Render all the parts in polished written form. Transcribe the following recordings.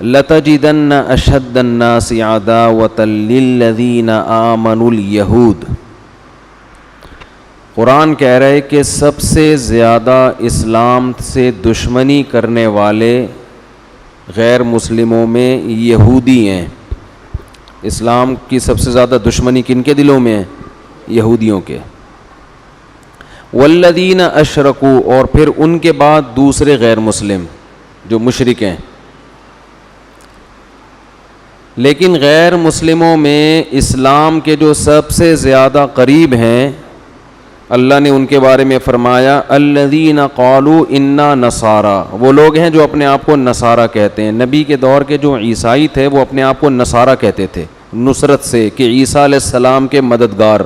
لَتَجِدَنَّ أَشَدَّ النَّاسِ عَدَاوَةً لِلَّذِينَ آمَنُوا الْيَهُودَ. قرآن کہہ رہا ہے کہ سب سے زیادہ اسلام سے دشمنی کرنے والے غیر مسلموں میں یہودی ہیں. اسلام کی سب سے زیادہ دشمنی کن کے دلوں میں ہے؟ یہودیوں کے. والذین اشرکوا، اور پھر ان کے بعد دوسرے غیر مسلم جو مشرک ہیں. لیکن غیر مسلموں میں اسلام کے جو سب سے زیادہ قریب ہیں، اللہ نے ان کے بارے میں فرمایا الذین قالوا انا نصارا. وہ لوگ ہیں جو اپنے آپ کو نصارہ کہتے ہیں. نبی کے دور کے جو عیسائی تھے وہ اپنے آپ کو نصارہ کہتے تھے نصرت سے، کہ عیسیٰ علیہ السلام کے مددگار.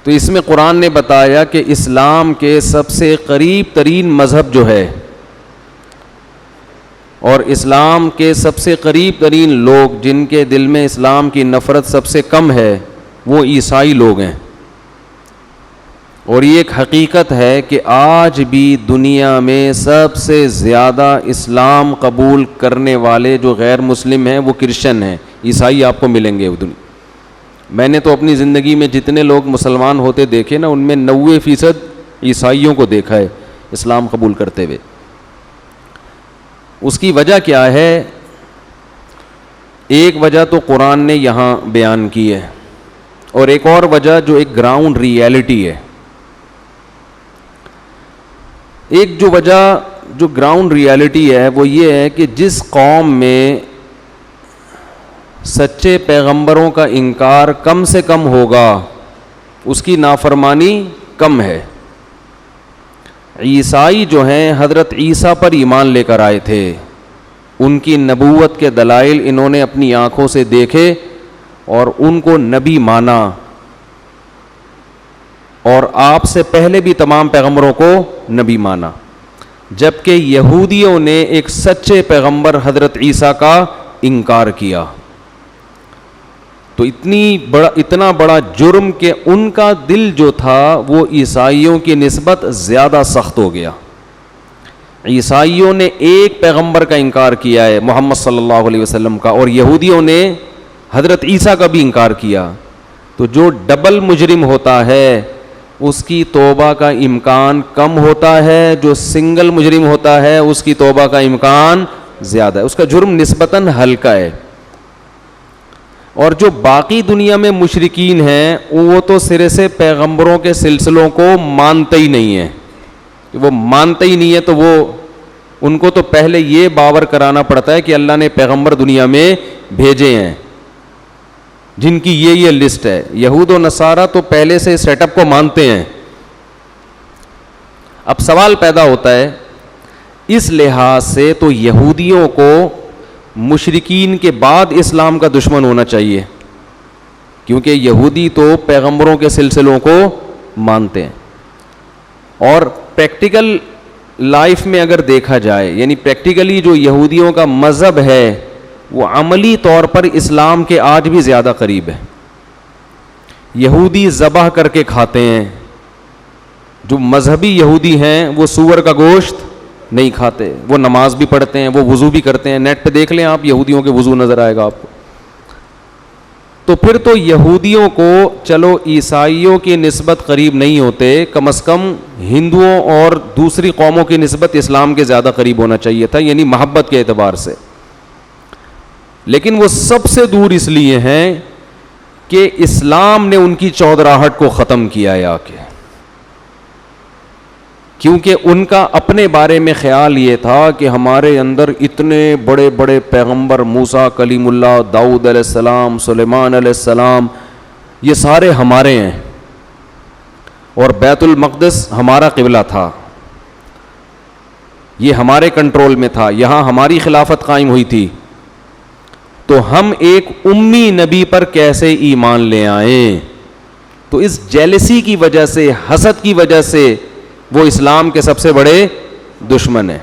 تو اس میں قرآن نے بتایا کہ اسلام کے سب سے قریب ترین مذہب جو ہے اور اسلام کے سب سے قریب ترین لوگ جن کے دل میں اسلام کی نفرت سب سے کم ہے وہ عیسائی لوگ ہیں. اور یہ ایک حقیقت ہے کہ آج بھی دنیا میں سب سے زیادہ اسلام قبول کرنے والے جو غیر مسلم ہیں وہ کرسچن ہیں. عیسائی آپ کو ملیں گے. میں نے تو اپنی زندگی میں جتنے لوگ مسلمان ہوتے دیکھے نا، ان میں 90% عیسائیوں کو دیکھا ہے اسلام قبول کرتے ہوئے. اس کی وجہ کیا ہے؟ ایک وجہ تو قرآن نے یہاں بیان کی ہے، اور ایک اور وجہ جو ایک گراؤنڈ ریئلٹی ہے. ایک جو وجہ جو گراؤنڈ ریئلٹی ہے وہ یہ ہے کہ جس قوم میں سچے پیغمبروں کا انکار کم سے کم ہوگا اس کی نافرمانی کم ہے. عیسائی جو ہیں حضرت عیسیٰ پر ایمان لے کر آئے تھے. ان کی نبوت کے دلائل انہوں نے اپنی آنکھوں سے دیکھے اور ان کو نبی مانا، اور آپ سے پہلے بھی تمام پیغمبروں کو نبی مانا. جبکہ یہودیوں نے ایک سچے پیغمبر حضرت عیسیٰ کا انکار کیا. تو اتنا بڑا جرم کہ ان کا دل جو تھا وہ عیسائیوں کی نسبت زیادہ سخت ہو گیا. عیسائیوں نے ایک پیغمبر کا انکار کیا ہے محمد صلی اللہ علیہ وسلم کا، اور یہودیوں نے حضرت عیسیٰ کا بھی انکار کیا. تو جو ڈبل مجرم ہوتا ہے اس کی توبہ کا امکان کم ہوتا ہے، جو سنگل مجرم ہوتا ہے اس کی توبہ کا امکان زیادہ ہے، اس کا جرم نسبتاً ہلکا ہے. اور جو باقی دنیا میں مشرکین ہیں وہ تو سرے سے پیغمبروں کے سلسلوں کو مانتے ہی نہیں ہیں. وہ مانتے ہی نہیں ہے تو وہ ان کو تو پہلے یہ باور کرانا پڑتا ہے کہ اللہ نے پیغمبر دنیا میں بھیجے ہیں جن کی یہ لسٹ ہے. یہود و نصارہ تو پہلے سے سیٹ اپ کو مانتے ہیں. اب سوال پیدا ہوتا ہے اس لحاظ سے تو یہودیوں کو مشرکین کے بعد اسلام کا دشمن ہونا چاہیے، کیونکہ یہودی تو پیغمبروں کے سلسلوں کو مانتے ہیں. اور پریکٹیکل لائف میں اگر دیکھا جائے، یعنی پریکٹیکلی جو یہودیوں کا مذہب ہے وہ عملی طور پر اسلام کے آج بھی زیادہ قریب ہے. یہودی ذبح کر کے کھاتے ہیں. جو مذہبی یہودی ہیں وہ سور کا گوشت نہیں کھاتے، وہ نماز بھی پڑھتے ہیں، وہ وضو بھی کرتے ہیں. نیٹ پہ دیکھ لیں آپ، یہودیوں کے وضو نظر آئے گا آپ کو. تو پھر تو یہودیوں کو چلو عیسائیوں کی نسبت قریب نہیں ہوتے، کم از کم ہندوؤں اور دوسری قوموں کی نسبت اسلام کے زیادہ قریب ہونا چاہیے تھا، یعنی محبت کے اعتبار سے. لیکن وہ سب سے دور اس لیے ہیں کہ اسلام نے ان کی چودراہٹ کو ختم کیا ہے آ کے. کیونکہ ان کا اپنے بارے میں خیال یہ تھا کہ ہمارے اندر اتنے بڑے بڑے پیغمبر، موسیٰ کلیم اللہ، داؤد علیہ السلام، سلیمان علیہ السلام، یہ سارے ہمارے ہیں، اور بیت المقدس ہمارا قبلہ تھا، یہ ہمارے کنٹرول میں تھا، یہاں ہماری خلافت قائم ہوئی تھی. تو ہم ایک امی نبی پر کیسے ایمان لے آئیں؟ تو اس جیلسی کی وجہ سے، حسد کی وجہ سے وہ اسلام کے سب سے بڑے دشمن ہیں.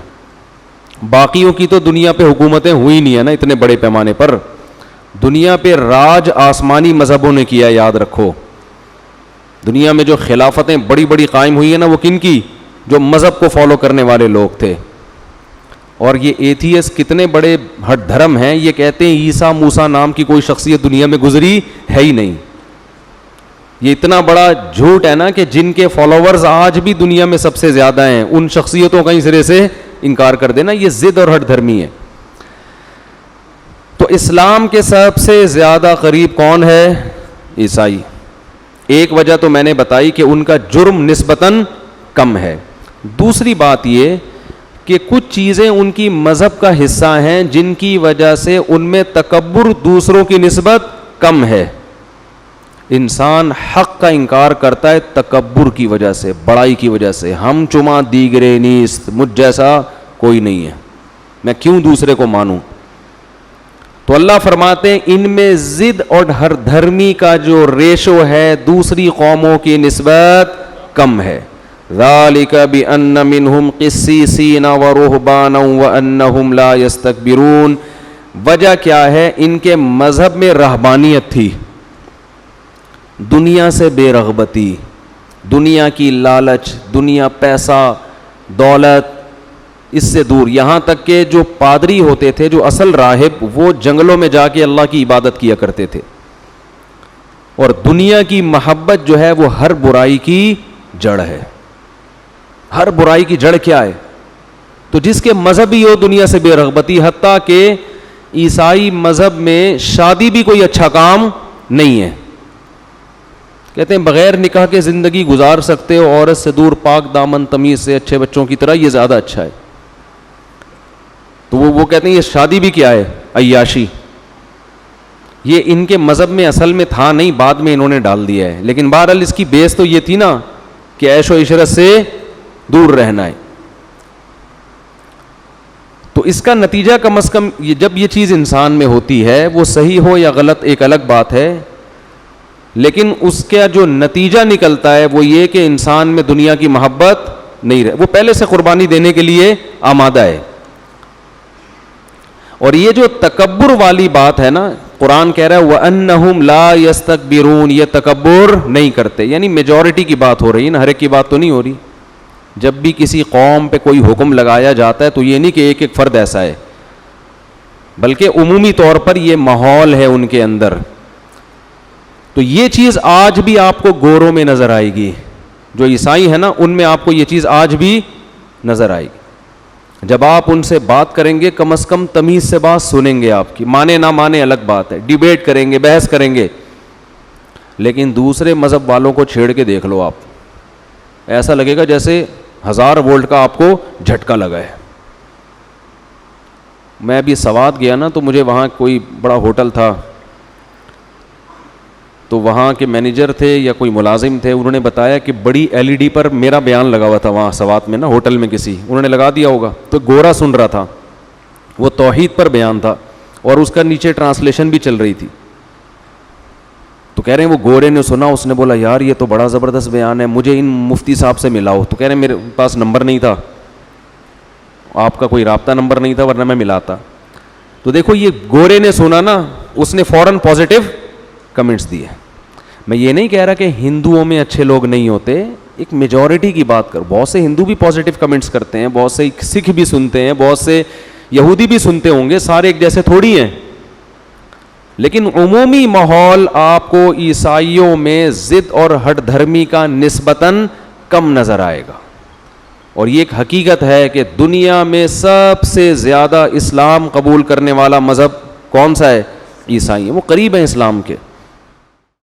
باقیوں کی تو دنیا پہ حکومتیں ہوئی نہیں ہیں نا اتنے بڑے پیمانے پر. دنیا پہ راج آسمانی مذہبوں نے کیا، یاد رکھو. دنیا میں جو خلافتیں بڑی بڑی قائم ہوئی ہیں نا وہ کن کی؟ جو مذہب کو فالو کرنے والے لوگ تھے. اور یہ ایتھیس کتنے بڑے ہٹ دھرم ہیں, یہ کہتے ہیں عیسیٰ موسیٰ نام کی کوئی شخصیت دنیا میں گزری ہے ہی نہیں. یہ اتنا بڑا جھوٹ ہے نا کہ جن کے فالوورز آج بھی دنیا میں سب سے زیادہ ہیں, ان شخصیتوں کا ہی سرے سے انکار کر دینا, یہ ضد اور ہٹ دھرمی ہے. تو اسلام کے سب سے زیادہ قریب کون ہے؟ عیسائی. ایک وجہ تو میں نے بتائی کہ ان کا جرم نسبتاً کم ہے. دوسری بات یہ کہ کچھ چیزیں ان کی مذہب کا حصہ ہیں جن کی وجہ سے ان میں تکبر دوسروں کی نسبت کم ہے. انسان حق کا انکار کرتا ہے تکبر کی وجہ سے, بڑائی کی وجہ سے. ہم چما دیگرے نیست, مجھ جیسا کوئی نہیں ہے, میں کیوں دوسرے کو مانوں. تو اللہ فرماتے ہیں ان میں ضد اور ہر دھرمی کا جو ریشو ہے دوسری قوموں کی نسبت کم ہے. ذالک بأن منہم قسیسین ورہبانا وانہم لا یستکبرون. وجہ کیا ہے؟ ان کے مذہب میں رہبانیت تھی, دنیا سے بے رغبتی, دنیا کی لالچ, دنیا, پیسہ, دولت, اس سے دور. یہاں تک کہ جو پادری ہوتے تھے, جو اصل راہب, وہ جنگلوں میں جا کے اللہ کی عبادت کیا کرتے تھے. اور دنیا کی محبت جو ہے وہ ہر برائی کی جڑ ہے. ہر برائی کی جڑ کیا ہے؟ تو جس کے مذہب ہی ہو دنیا سے بے رغبتی. حتیٰ کہ عیسائی مذہب میں شادی بھی کوئی اچھا کام نہیں ہے. کہتے ہیں بغیر نکاح کے زندگی گزار سکتے ہو, عورت سے دور, پاک دامن, تمیز سے, اچھے بچوں کی طرح, یہ زیادہ اچھا ہے. تو وہ کہتے ہیں یہ شادی بھی کیا ہے؟ عیاشی. یہ ان کے مذہب میں اصل میں تھا نہیں, بعد میں انہوں نے ڈال دیا ہے. لیکن بہرحال اس کی بیس تو یہ تھی نا کہ عیش و عشرت سے دور رہنا ہے. تو اس کا نتیجہ کم از کم جب یہ چیز انسان میں ہوتی ہے, وہ صحیح ہو یا غلط ایک الگ بات ہے, لیکن اس کا جو نتیجہ نکلتا ہے وہ یہ کہ انسان میں دنیا کی محبت نہیں رہے, وہ پہلے سے قربانی دینے کے لیے آمادہ ہے. اور یہ جو تکبر والی بات ہے نا, قرآن کہہ رہا ہے وَأَنَّهُمْ لَا يَسْتَكْبِرُونَ, یہ تکبر نہیں کرتے. یعنی میجورٹی کی بات ہو رہی ہے نا, ہر ایک کی بات تو نہیں ہو رہی. جب بھی کسی قوم پہ کوئی حکم لگایا جاتا ہے تو یہ نہیں کہ ایک ایک فرد ایسا ہے, بلکہ عمومی طور پر یہ ماحول ہے ان کے اندر. تو یہ چیز آج بھی آپ کو گوروں میں نظر آئے گی, جو عیسائی ہیں نا ان میں آپ کو یہ چیز آج بھی نظر آئے گی. جب آپ ان سے بات کریں گے کم از کم تمیز سے بات سنیں گے آپ کی, مانے نہ مانے الگ بات ہے, ڈیبیٹ کریں گے, بحث کریں گے. لیکن دوسرے مذہب والوں کو چھیڑ کے دیکھ لو آپ, ایسا لگے گا جیسے 1000 وولٹ کا آپ کو جھٹکا لگا ہے. میں ابھی سوات گیا نا, تو مجھے وہاں کوئی بڑا ہوٹل تھا, تو وہاں کے مینیجر تھے یا کوئی ملازم تھے, انہوں نے بتایا کہ بڑی LED پر میرا بیان لگا ہوا تھا وہاں سوات میں نا, ہوٹل میں کسی انہوں نے لگا دیا ہوگا. تو گورا سن رہا تھا, وہ توحید پر بیان تھا اور اس کا نیچے ٹرانسلیشن بھی چل رہی تھی. تو کہہ رہے ہیں وہ گورے نے سنا, اس نے بولا یار یہ تو بڑا زبردست بیان ہے, مجھے ان مفتی صاحب سے ملاؤ. تو کہہ رہے ہیں میرے پاس نمبر نہیں تھا, آپ کا کوئی رابطہ نمبر نہیں تھا, ورنہ میں ملاتا. تو دیکھو یہ گورے نے سنا نا, اس نے فوراً پازیٹیو کمنٹس دیے. میں یہ نہیں کہہ رہا کہ ہندوؤں میں اچھے لوگ نہیں ہوتے, ایک میجورٹی کی بات کر. بہت سے ہندو بھی پازیٹیو کمنٹس کرتے ہیں, بہت سے سکھ بھی سنتے ہیں, بہت سے یہودی بھی سنتے ہوں گے, سارے ایک جیسے تھوڑی ہیں. لیکن عمومی ماحول آپ کو عیسائیوں میں ضد اور ہٹ دھرمی کا نسبتاً کم نظر آئے گا. اور یہ ایک حقیقت ہے کہ دنیا میں سب سے زیادہ اسلام قبول کرنے والا مذہب کون سا ہے؟ عیسائی ہیں. وہ قریب ہیں اسلام کے.